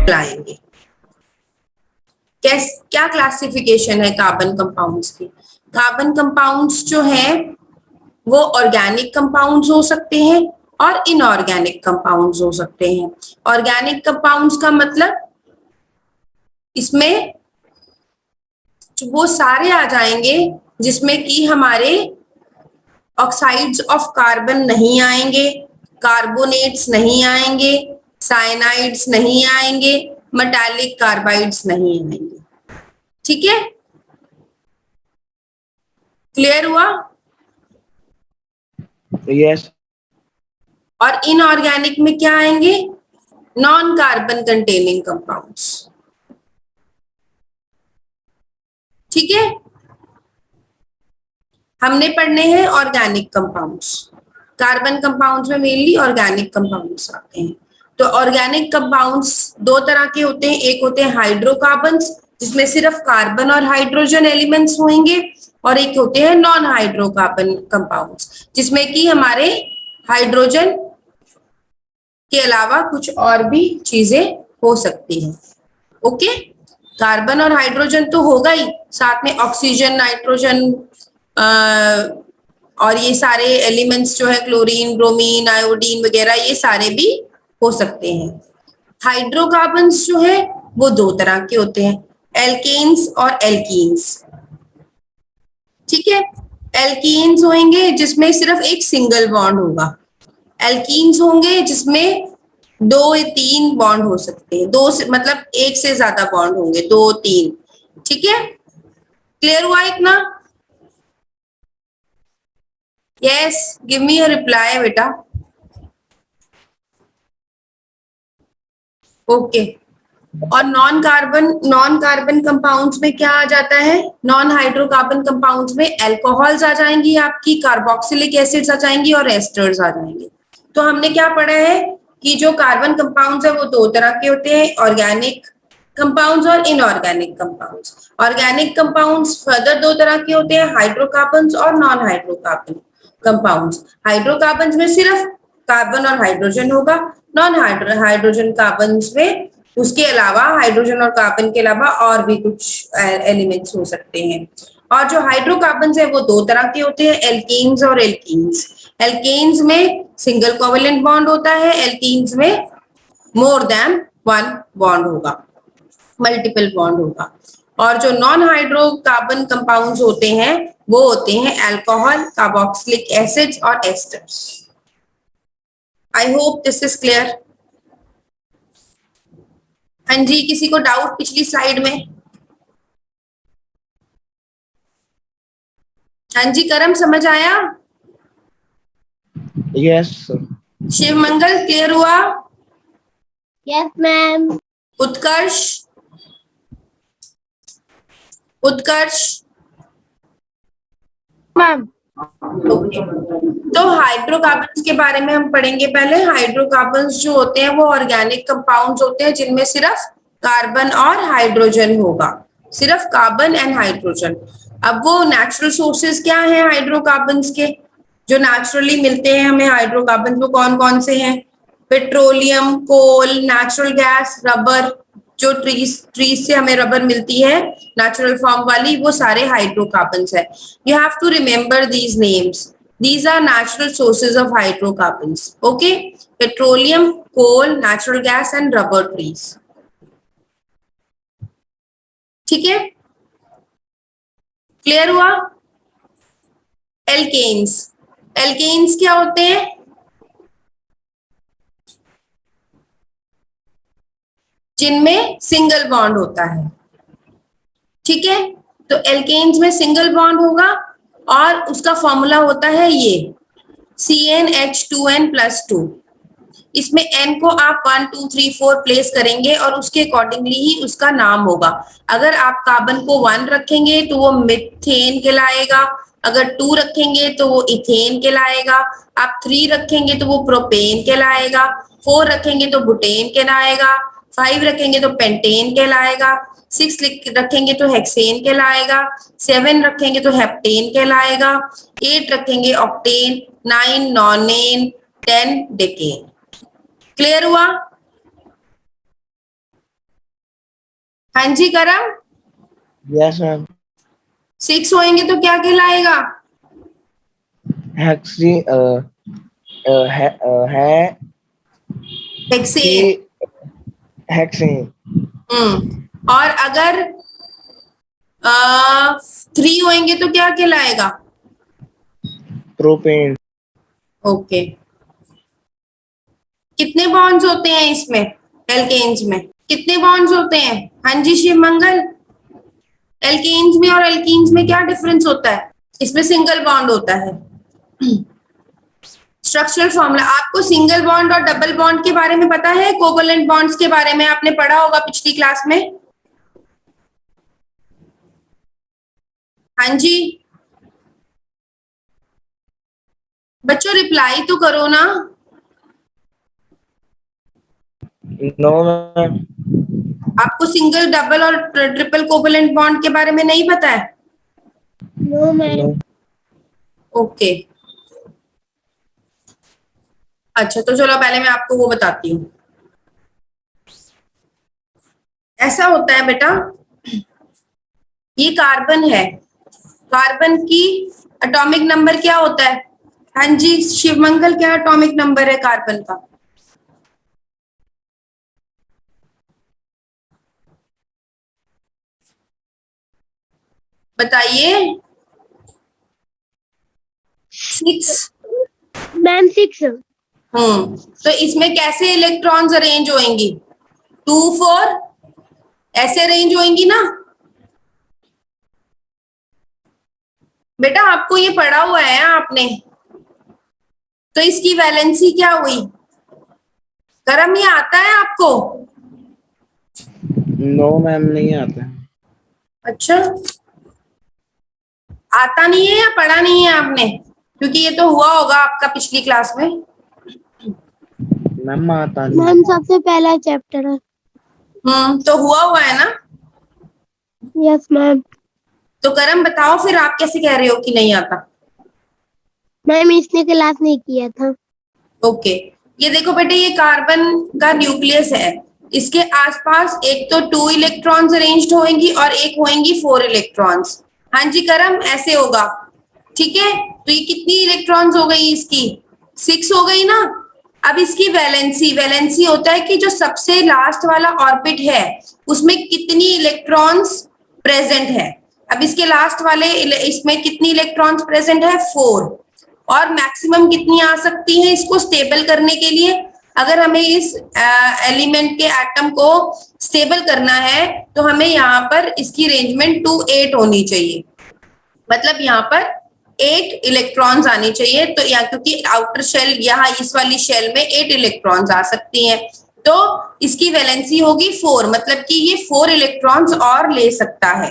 लाएंगे। क्या क्लासिफिकेशन है कार्बन कंपाउंड्स की? कार्बन कंपाउंड्स जो है वो ऑर्गेनिक कंपाउंड्स हो सकते हैं और इनऑर्गेनिक कंपाउंड्स हो सकते हैं। ऑर्गेनिक कंपाउंड्स का मतलब इसमें वो सारे आ जाएंगे जिसमें कि हमारे ऑक्साइड्स ऑफ कार्बन नहीं आएंगे, कार्बोनेट्स नहीं आएंगे, साइनाइड्स नहीं आएंगे, मेटालिक कार्बाइड्स नहीं आएंगे। ठीक है, क्लियर हुआ? यस। और इनऑर्गेनिक में क्या आएंगे? Non carbon containing compounds. ठीक है, हमने पढ़ने हैं ऑर्गेनिक कंपाउंड्स। कार्बन कंपाउंड्स में मेनली ऑर्गेनिक कंपाउंड्स आते हैं। तो ऑर्गेनिक कंपाउंड्स दो तरह के होते हैं, एक होते हैं हाइड्रोकार्बन्स जिसमें सिर्फ कार्बन और हाइड्रोजन एलिमेंट्स होंगे, और एक होते हैं नॉन हाइड्रोकार्बन कंपाउंड्स जिसमें कि हमारे हाइड्रोजन के अलावा कुछ और भी चीजें हो सकती हैं। ओके, कार्बन और हाइड्रोजन तो होगा ही, साथ में ऑक्सीजन, नाइट्रोजन और ये सारे एलिमेंट्स जो है क्लोरीन, ब्रोमीन, आयोडीन वगैरह, ये सारे भी हो सकते हैं। हाइड्रोकार्बन्स जो है वो दो तरह के होते हैं, एल्केन्स और एल्कीन्स। ठीक है, एल्कीन्स होंगे जिसमें सिर्फ एक सिंगल बॉन्ड होगा, एल्कीन्स होंगे जिसमें दो या तीन बॉन्ड हो सकते हैं, दो से मतलब एक से ज्यादा बॉन्ड होंगे, दो तीन। ठीक है, क्लियर हुआ इतना? Yes, give me your reply बेटा। ओके, और नॉन कार्बन कंपाउंड्स में क्या आ जाता है? नॉन हाइड्रोकार्बन कंपाउंड्स में एल्कोहल्स आ जाएंगी, आपकी कार्बोक्सिलिक एसिड्स आ जाएंगी और एस्टर्स आ जाएंगे। तो हमने क्या पढ़ा है कि जो कार्बन कंपाउंड्स है वो दो तरह के होते हैं, ऑर्गेनिक कंपाउंड्स और inorganic compounds. Organic compounds further दो तरह के होते हैं, हाइड्रोकार्बन्स और नॉन हाइड्रोकार्बन कंपाउंड्स। हाइड्रोकार्बन्स में सिर्फ कार्बन और हाइड्रोजन होगा, नॉन हाइड्रोजन कार्बन्स में उसके अलावा हाइड्रोजन और कार्बन के अलावा और भी कुछ एलिमेंट्स हो सकते हैं। और जो हाइड्रोकार्बन्स है वो दो तरह के होते हैं, एल्केन्स और एल्कीन्स। एल्केन्स में सिंगल कोवेलेंट बॉन्ड होता है, एल्कीन्स में मोर देन वन बॉन्ड होगा, मल्टीपल बॉन्ड होगा। और जो नॉन हाइड्रोकार्बन कंपाउंड्स होते हैं वो होते हैं अल्कोहल, कार्बोक्सिलिक एसिड्स और asters. I hope this is clear. हाँ जी, किसी को डाउट पिछली स्लाइड में? हाँ जी, करम समझ आया? यस। शिव मंगल क्लियर हुआ? Yes ma'am. Utkarsh, Utkarsh ma'am. Okay, तो हाइड्रोकार्बन्स के बारे में हम पढ़ेंगे पहले। हाइड्रोकार्बन्स जो होते हैं वो ऑर्गेनिक कंपाउंड्स होते हैं जिनमें सिर्फ कार्बन और हाइड्रोजन होगा, सिर्फ कार्बन एंड हाइड्रोजन। अब वो नेचुरल सोर्सेज क्या हैं हाइड्रोकार्बन्स के, जो नेचुरली मिलते हैं हमें हाइड्रोकार्बन, वो कौन कौन से हैं? पेट्रोलियम, कोल, नेचुरल गैस, रबर, जो ट्रीज से हमें रबर मिलती है नेचुरल फॉर्म वाली, वो सारे हाइड्रोकार्बन्स है। You have to remember these names, these are natural sources of hydrocarbons. Okay, petroleum, coal, natural gas and rubber trees. ठीक है, क्लियर हुआ? एल्केन्स, एल्केन्स क्या होते हैं? जिनमें सिंगल बॉन्ड होता है। ठीक है, तो एल्केन्स में सिंगल बॉन्ड होगा और उसका फॉर्मूला होता है ये CnH2n+2। इसमें n को आप 1 2 3 4 प्लेस करेंगे और उसके अकॉर्डिंगली ही उसका नाम होगा। अगर आप कार्बन को 1 रखेंगे तो वो मीथेन कहलाएगा, अगर 2 रखेंगे तो वो इथेन कहलाएगा, आप 3 रखेंगे तो वो प्रोपेन कहलाएगा, 4 रखेंगे तो बुटेन कहलाएगा, 5 रखेंगे तो पेंटेन कहलाएगा, 6 रखेंगे तो हेक्सेन कहलाएगा, 7 रखेंगे तो हेप्टेन कहलाएगा, 8 रखेंगे ऑक्टेन, 9 नॉनेन, 10 डेकेन। क्लियर हुआ? हाँ जी करम, यस मैम। 6 होएंगे तो क्या कहलाएगा? हेक्सी है हेक्सेन। कि हेक्सेन। और अगर 3 होएंगे तो क्या कहलाएगा? प्रोपेन। ओके। कितने बॉन्ड्स होते हैं इसमें? एल्केन्स में कितने बॉन्ड्स होते हैं? हाँ जी शिव मंगल, एल्केन्स में और एल्कीन्स में क्या डिफरेंस होता है? इसमें सिंगल बॉन्ड होता है। स्ट्रक्चरल फॉर्मूला, आपको सिंगल बॉन्ड और डबल बॉन्ड के बारे में पता है? कोवलेंट बॉन्ड्स के बारे में आपने पढ़ा होगा पिछली क्लास में। हाँ जी बच्चों, रिप्लाई तो करो ना। No ma'am. आपको सिंगल, डबल और ट्रिपल कोवलेंट बॉन्ड के बारे में नहीं पता है? No ma'am. नो। ओके अच्छा, तो चलो पहले मैं आपको वो बताती हूँ। ऐसा होता है बेटा, ये कार्बन है, कार्बन की एटॉमिक नंबर क्या होता है? हाँ जी शिवमंगल, क्या एटॉमिक नंबर है कार्बन का? बताइए। 6। मैम 6। तो इसमें कैसे इलेक्ट्रॉन्स अरेंज होंगी? 2 4 ऐसे अरेंज होंगी ना बेटा, आपको ये पढ़ा हुआ है आपने। तो इसकी वैलेंसी क्या हुई? करम, ये आता है आपको? नो मैम नहीं आता। अच्छा, आता नहीं है या पढ़ा नहीं है आपने? क्योंकि ये तो हुआ होगा आपका पिछली क्लास में। मैम आता नहीं। मैम सबसे पहला चैप्टर है। तो हुआ है ना? Yes ma'am. तो करम बताओ फिर, आप कैसे कह रहे हो कि नहीं आता? मैम इसने क्लास नहीं किया था। ओके, ये देखो बेटे, ये कार्बन का न्यूक्लियस है। इसके आसपास एक तो 2 इलेक्ट्रॉन्स अरेंज्ड होंगी और एक होंगी 4 इलेक्ट्रॉन्स। हाँ जी करम, ऐसे होगा। ठीक है, तो ये कितनी इलेक्ट्रॉन्स हो गई इसकी? 6 हो गई ना। अब इसकी वैलेंसी, वैलेंसी होता है कि जो सबसे लास्ट वाला ऑर्बिट है उसमें कितनी इलेक्ट्रॉन्स प्रेजेंट है। अब इसके लास्ट वाले इसमें कितनी इलेक्ट्रॉन्स प्रेजेंट है? 4। और मैक्सिमम कितनी आ सकती है इसको स्टेबल करने के लिए? अगर हमें इस एलिमेंट के एटम को स्टेबल करना है तो हमें यहाँ पर इसकी अरेंजमेंट 2 8 होनी चाहिए। मतलब यहाँ पर 8 इलेक्ट्रॉन्स आनी चाहिए। तो यहाँ, क्योंकि आउटर शेल, यहाँ इस वाली शेल में 8 इलेक्ट्रॉन्स आ सकती हैं, तो इसकी वैलेंसी होगी 4, मतलब कि ये 4 इलेक्ट्रॉन्स और ले सकता है।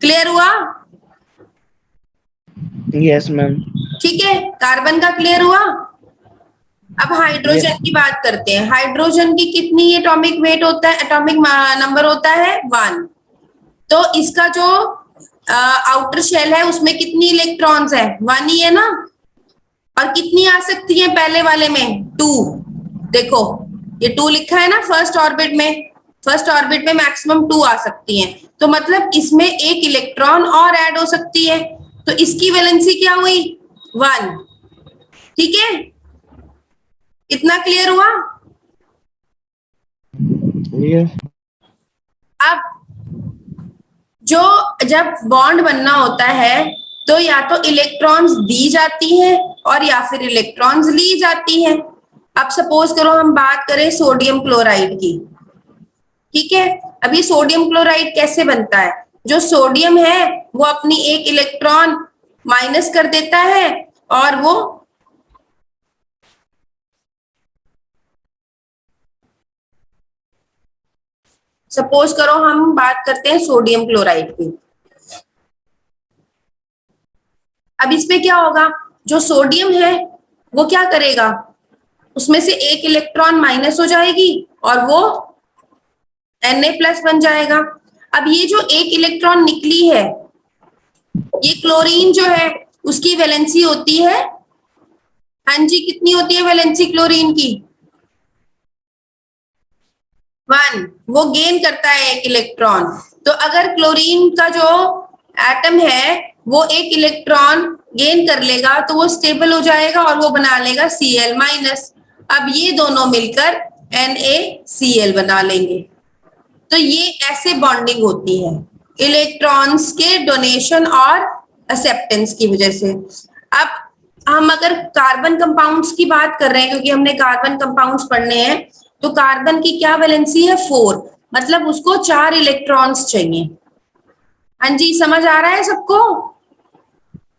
क्लियर हुआ? Yes ma'am. ठीक है, कार्बन का क्लियर हुआ। अब हाइड्रोजन की बात करते हैं। हाइड्रोजन की कितनी एटॉमिक वेट होता है, एटॉमिक नंबर होता है? 1। तो इसका जो आउटर शेल है उसमें कितनी इलेक्ट्रॉन्स है? 1 ही है ना। और कितनी आ सकती है पहले वाले में? 2। देखो ये 2 लिखा है ना फर्स्ट ऑर्बिट में, फर्स्ट ऑर्बिट में मैक्सिमम 2 आ सकती हैं। तो मतलब इसमें एक इलेक्ट्रॉन और ऐड हो सकती है। तो इसकी वैलेंसी क्या हुई? 1। ठीक है, इतना क्लियर हुआ? यस। अब जो जब बॉन्ड बनना होता है तो या तो इलेक्ट्रॉन्स दी जाती हैं और या फिर इलेक्ट्रॉन्स ली जाती हैं। अब सपोज करो हम बात करें सोडियम क्लोराइड की। ठीक है, अब ये सोडियम क्लोराइड कैसे बनता है? जो सोडियम है वो अपनी एक इलेक्ट्रॉन माइनस कर देता है और वो सपोज करो हम बात करते हैं सोडियम क्लोराइड की। अब इसमें क्या होगा? जो सोडियम है वो क्या करेगा? उसमें से एक इलेक्ट्रॉन माइनस हो जाएगी और वो Na+ बन जाएगा। अब ये जो एक इलेक्ट्रॉन निकली है, ये क्लोरीन जो है उसकी वैलेंसी होती है, हाँ जी कितनी होती है वैलेंसी क्लोरीन की? 1 वो गेन करता है एक इलेक्ट्रॉन। तो अगर क्लोरीन का जो एटम है वो एक इलेक्ट्रॉन गेन कर लेगा तो वो स्टेबल हो जाएगा और वो बना लेगा Cl माइनस। अब ये दोनों मिलकर NaCl बना लेंगे। तो ये ऐसे बॉन्डिंग होती है इलेक्ट्रॉन्स के डोनेशन और एक्सेप्टेंस की वजह से। अब हम अगर कार्बन कंपाउंड्स की बात कर रहे हैं, क्योंकि हमने कार्बन कंपाउंड्स पढ़ने हैं, तो कार्बन की क्या वैलेंसी है 4, मतलब उसको 4 इलेक्ट्रॉन्स चाहिए। हाँ जी, समझ आ रहा है सबको?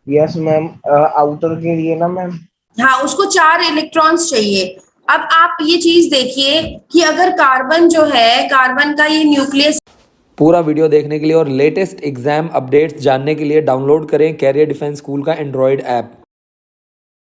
यस मैम, आउटर के लिए ना मैम। हाँ, उसको 4 इलेक्ट्रॉन्स चाहिए। अब आप ये चीज देखिए कि अगर कार्बन जो है, कार्बन का ये न्यूक्लियस। पूरा वीडियो देखने के लिए और लेटेस्ट एग्जाम अपडेट्स जानने के लिए डाउनलोड करें कैरियर डिफेंस स्कूल का एंड्रॉयड ऐप।